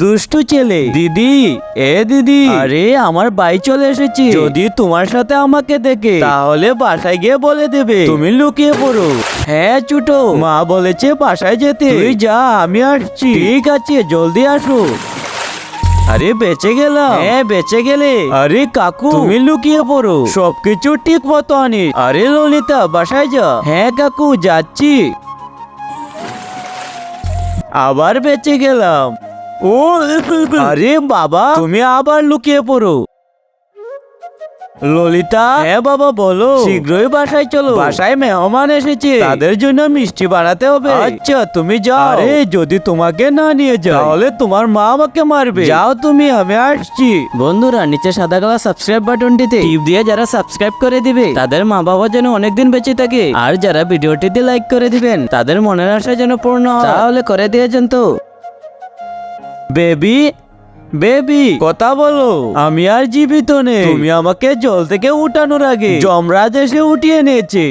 দুষ্টু ছেলে। দিদি, দিদি, আরে আমার ভাই চলে এসেছি। যদি তোমার সাথে আমাকে দেখে তাহলে বাসায় গিয়ে বলে দেবে তুমি লুকিয়ে পড়ো। হ্যাঁ ছোটো, মা বলেছে বাসায় যেতে। তুই যা, আমি আসছি। ঠিক আছে, জলদি আসো। আরে বেঁচে গেলাম। হ্যাঁ বেঁচে গেলে। আরে কাকু, তুমি লুকিয়ে পড়ো, সবকিছু ঠিক মতো আনি। আরে ললিতা, বাসায় যা। হ্যাঁ কাকু, যাচ্ছি। আবার বেঁচে গেলাম। ও আরে বাবা, তুমি আবার লুকিয়ে পড়ো। ললিতা, হ্যাঁ বাবা বলো। শীঘ্রই বাসায় চলো, বাসায় মেহমান এসেছে, তাদের জন্য মিষ্টি বানাতে হবে। আচ্ছা তুমি যাও। আরে যদি তোমাকে না নিয়ে যাও তাহলে তোমার মা আমাকে মারবে। যাও তুমি, আমি আসছি। বন্ধুরা, নিচে সাদা কালার সাবস্ক্রাইব বাটনটিতে টিপ দিয়ে যারা সাবস্ক্রাইব করে দিবে তাদের মা বাবা যেন অনেকদিন বেঁচে থাকে, আর যারা ভিডিওটিতে লাইক করে দিবেন তাদের মনের আশা যেন পূর্ণ হয়, তাহলে করে দিয়েছেন তো। বেবি, বেবি কথা বলো, আমি আর জীবিত নেই। তুমি আমাকে জল থেকে উঠানোর আগে যমরাজ এসে উঠিয়ে নিয়েছে।